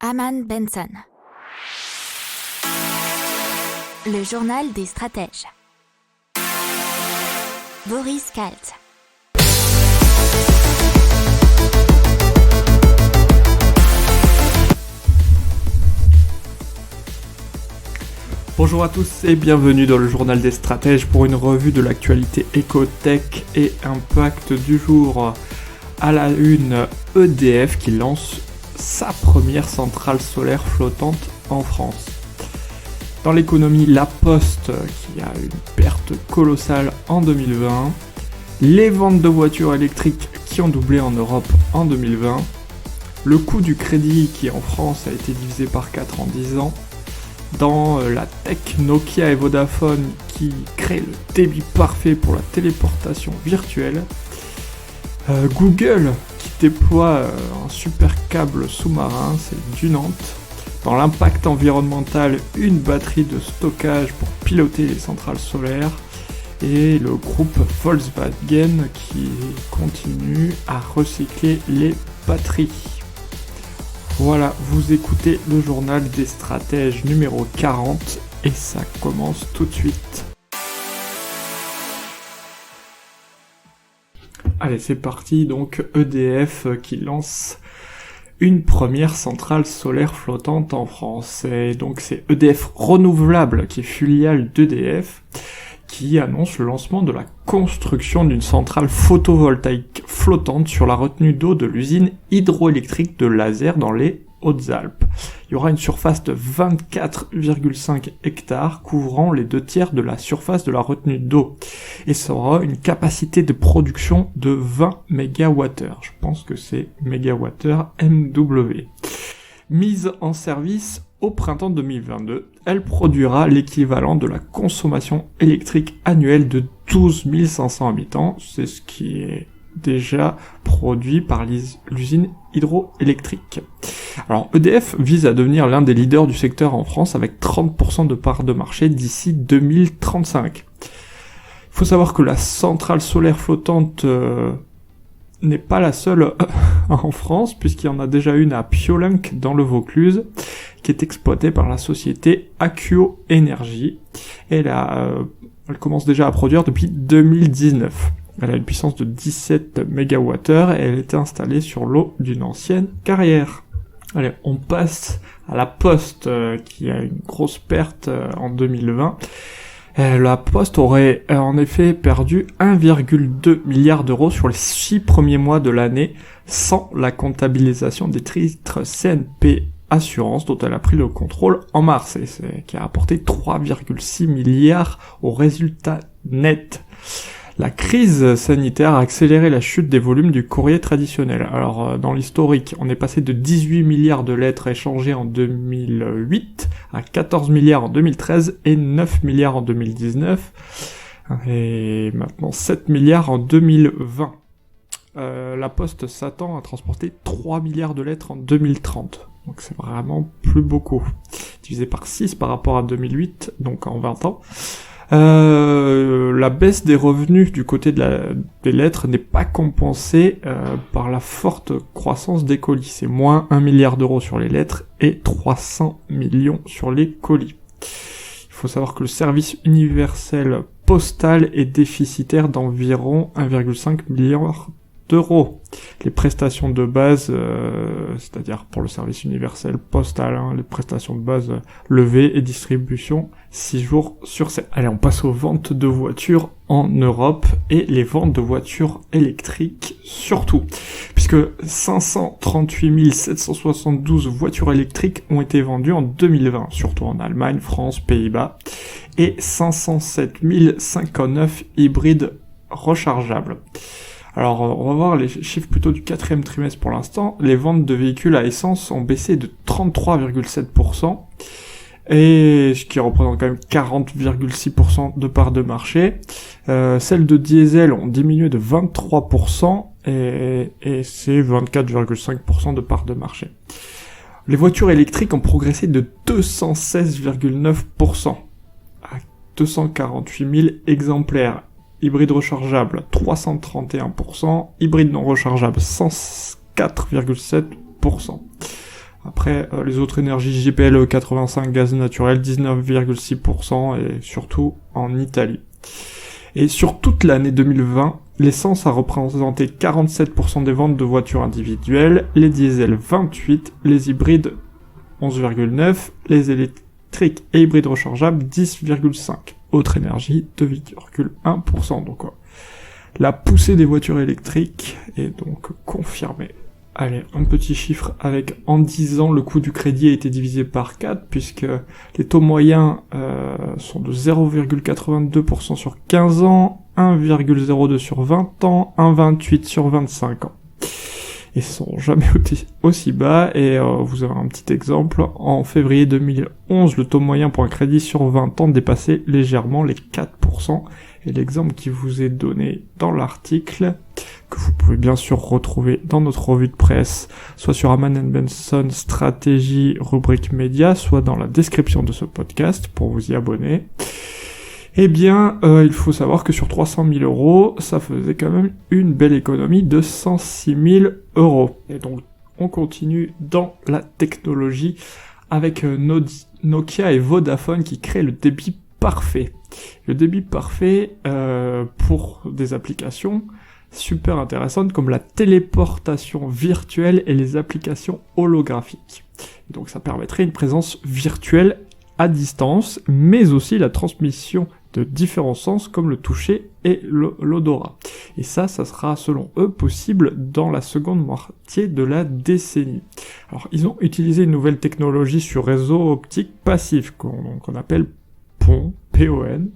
Aman Benson. Le journal des stratèges. Boris Kalt. Bonjour à tous et bienvenue dans le journal des stratèges pour une revue de l'actualité éco-tech et impact du jour. À la une, EDF qui lance sa première centrale solaire flottante en France. Dans l'économie, La Poste qui a une perte colossale en 2020. Les ventes de voitures électriques qui ont doublé en Europe en 2020. Le coût du crédit qui en France a été divisé par 4 en 10 ans. Dans la tech, Nokia et Vodafone qui créent le débit parfait pour la téléportation virtuelle. Google qui déploie un super câble sous-marin, c'est du Nantes. Dans l'impact environnemental, une batterie de stockage pour piloter les centrales solaires. Et le groupe Volkswagen qui continue à recycler les batteries. Voilà, vous écoutez le journal des stratèges numéro 40 et ça commence tout de suite. Allez, c'est parti, donc EDF qui lance une première centrale solaire flottante en France. Et donc c'est EDF Renouvelable qui est filiale d'EDF qui annonce le lancement de la construction d'une centrale photovoltaïque flottante sur la retenue d'eau de l'usine hydroélectrique de Lazer dans les Hautes-Alpes. Il y aura une surface de 24,5 hectares couvrant les 2/3 de la surface de la retenue d'eau. Et ça aura une capacité de production de 20 MWh. Je pense que c'est MWh MW. Mise en service au printemps 2022, elle produira l'équivalent de la consommation électrique annuelle de 12 500 habitants. C'est ce qui est déjà produit par l'usine hydroélectrique. Alors EDF vise à devenir l'un des leaders du secteur en France avec 30% de part de marché d'ici 2035. Il faut savoir que la centrale solaire flottante n'est pas la seule en France, puisqu'il y en a déjà une à Piolenc dans le Vaucluse, qui est exploitée par la société Accio Énergie. Elle commence déjà à produire depuis 2019. Elle a une puissance de 17 MWh et elle était installée sur l'eau d'une ancienne carrière. Allez, on passe à La Poste, qui a une grosse perte en 2020. La Poste aurait en effet perdu 1,2 milliard d'euros sur les 6 premiers mois de l'année sans la comptabilisation des titres CNP Assurance dont elle a pris le contrôle en mars et qui a apporté 3,6 milliards au résultat net. La crise sanitaire a accéléré la chute des volumes du courrier traditionnel. Alors, dans l'historique, on est passé de 18 milliards de lettres échangées en 2008 à 14 milliards en 2013 et 9 milliards en 2019 et maintenant 7 milliards en 2020. La Poste s'attend à transporter 3 milliards de lettres en 2030. Donc c'est vraiment plus beaucoup. Divisé par 6 par rapport à 2008, donc en 20 ans. La baisse des revenus du côté des lettres n'est pas compensée par la forte croissance des colis. C'est moins 1 milliard d'euros sur les lettres et 300 millions sur les colis. Il faut savoir que le service universel postal est déficitaire d'environ 1,5 milliard d'euros. Les prestations de base, c'est-à-dire pour le service universel postal, les prestations de base levée et distribution 6 jours sur 7. Allez, on passe aux ventes de voitures en Europe et les ventes de voitures électriques surtout, puisque 538 772 voitures électriques ont été vendues en 2020, surtout en Allemagne, France, Pays-Bas, et 507 059 hybrides rechargeables. Alors, on va voir les chiffres plutôt du 4e trimestre pour l'instant. Les ventes de véhicules à essence ont baissé de 33,7%, et ce qui représente quand même 40,6% de part de marché. Celles de diesel ont diminué de 23%, et c'est 24,5% de part de marché. Les voitures électriques ont progressé de 216,9% à 248 000 exemplaires. Hybride rechargeable 331%, hybride non rechargeable 104,7%. Après, les autres énergies GPL 85, gaz naturel 19,6% et surtout en Italie. Et sur toute l'année 2020, l'essence a représenté 47% des ventes de voitures individuelles, les diesels 28%, les hybrides 11,9%, les électriques et hybrides rechargeables 10,5%. Autre énergie 2,1%. Donc la poussée des voitures électriques est donc confirmée. Allez, un petit chiffre avec en 10 ans, le coût du crédit a été divisé par 4 puisque les taux moyens sont de 0,82% sur 15 ans, 1,02 sur 20 ans, 1,28 sur 25 ans. Ils sont jamais aussi bas et vous avez un petit exemple. En février 2011, le taux moyen pour un crédit sur 20 ans dépassait légèrement les 4%. Et l'exemple qui vous est donné dans l'article, que vous pouvez bien sûr retrouver dans notre revue de presse, soit sur Aman & Benson Stratégie rubrique média, soit dans la description de ce podcast pour vous y abonner. Eh bien, il faut savoir que sur 300 000 euros, ça faisait quand même une belle économie de 106 000 euros. Et donc, on continue dans la technologie avec Nokia et Vodafone qui créent le débit parfait. Le débit parfait pour des applications super intéressantes comme la téléportation virtuelle et les applications holographiques. Et donc ça permettrait une présence virtuelle à distance, mais aussi la transmission de différents sens comme le toucher et l'odorat. Et ça sera selon eux possible dans la seconde moitié de la décennie. Alors ils ont utilisé une nouvelle technologie sur réseau optique passif qu'on appelle PON, P-O-N,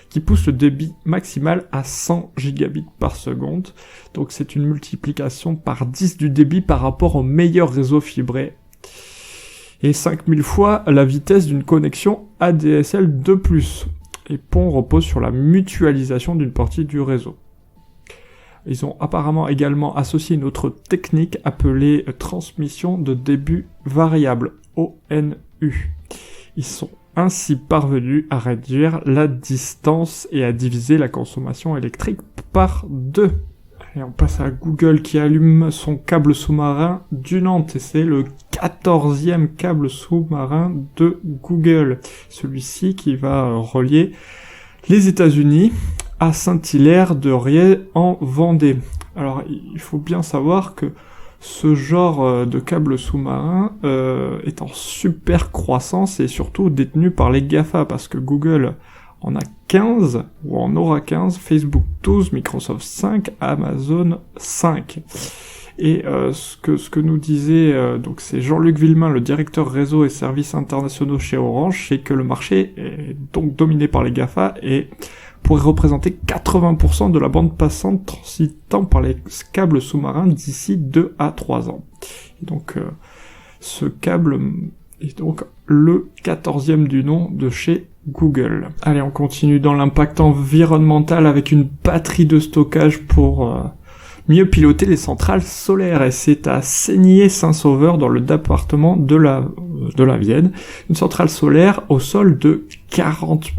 qui pousse le débit maximal à 100 gigabits par seconde. Donc c'est une multiplication par 10 du débit par rapport au meilleur réseau fibré. Et 5000 fois la vitesse d'une connexion ADSL de plus. Et PON repose sur la mutualisation d'une partie du réseau. Ils ont apparemment également associé une autre technique appelée transmission de débit variable, ONU. Ils sont ainsi parvenus à réduire la distance et à diviser la consommation électrique par 2. Et on passe à Google qui allume son câble sous-marin du Nantes, et c'est le 14e câble sous-marin de Google. Celui-ci qui va relier les États-Unis à Saint-Hilaire de Riez en Vendée. Alors il faut bien savoir que ce genre de câble sous-marin est en super croissance et surtout détenu par les GAFA, parce que Google en a 15, ou en aura 15, Facebook 12, Microsoft 5, Amazon 5. Et ce que nous disait, donc c'est Jean-Luc Villemin, le directeur réseau et services internationaux chez Orange, c'est que le marché est donc dominé par les GAFA et pourrait représenter 80% de la bande passante transitant par les câbles sous-marins d'ici 2 à 3 ans. Et donc ce câble est donc le 14e du nom de chez Google. Allez, on continue dans l'impact environnemental avec une batterie de stockage pour mieux piloter les centrales solaires, et c'est à Seigné-Saint-Sauveur dans le département de la Vienne, une centrale solaire au sol de 40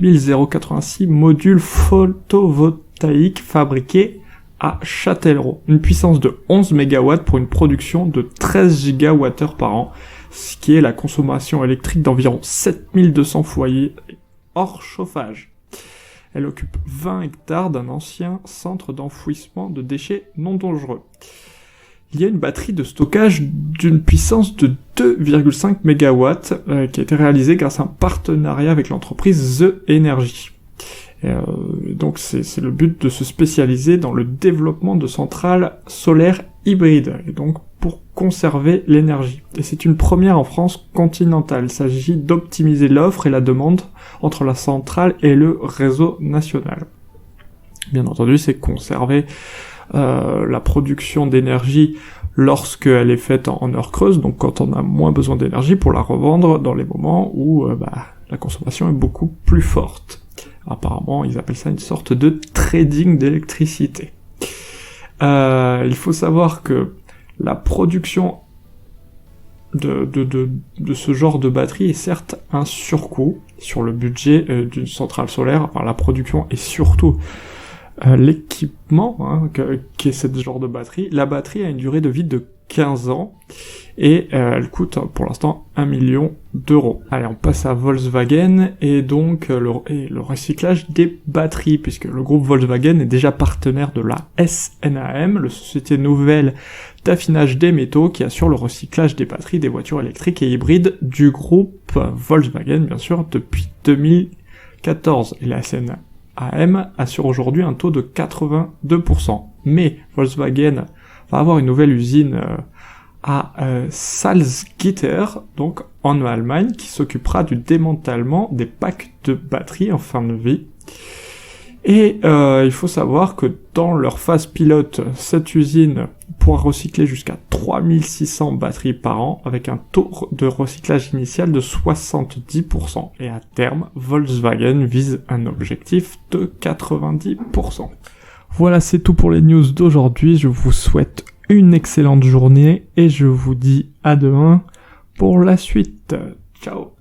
086 modules photovoltaïques fabriqués à Châtellerault, une puissance de 11 MW pour une production de 13 gigawattheures par an, ce qui est la consommation électrique d'environ 7200 foyers hors chauffage. Elle occupe 20 hectares d'un ancien centre d'enfouissement de déchets non dangereux. Il y a une batterie de stockage d'une puissance de 2,5 MW qui a été réalisée grâce à un partenariat avec l'entreprise The Energy. Donc c'est le but de se spécialiser dans le développement de centrales solaires hybrides, et donc pour conserver l'énergie. Et c'est une première en France continentale. Il s'agit d'optimiser l'offre et la demande entre la centrale et le réseau national. Bien entendu, c'est conserver la production d'énergie lorsqu'elle est faite en heure creuse, donc quand on a moins besoin d'énergie, pour la revendre dans les moments où la consommation est beaucoup plus forte. Apparemment, ils appellent ça une sorte de trading d'électricité. Il faut savoir que la production de ce genre de batterie est certes un surcoût sur le budget d'une centrale solaire, enfin la production et surtout l'équipement qui est ce genre de batterie. La batterie a une durée de vie de 15 ans. Et elle coûte pour l'instant 1 million d'euros. Allez, on passe à Volkswagen et donc le recyclage des batteries, puisque le groupe Volkswagen est déjà partenaire de la SNAM, la société nouvelle d'affinage des métaux qui assure le recyclage des batteries des voitures électriques et hybrides du groupe Volkswagen, bien sûr, depuis 2014. Et la SNAM assure aujourd'hui un taux de 82%. Mais Volkswagen va avoir une nouvelle usine à Salzgitter, donc en Allemagne, qui s'occupera du démantèlement des packs de batteries en fin de vie. Et il faut savoir que dans leur phase pilote, cette usine pourra recycler jusqu'à 3600 batteries par an, avec un taux de recyclage initial de 70%. Et à terme, Volkswagen vise un objectif de 90%. Voilà, c'est tout pour les news d'aujourd'hui. Je vous souhaite une excellente journée et je vous dis à demain pour la suite. Ciao.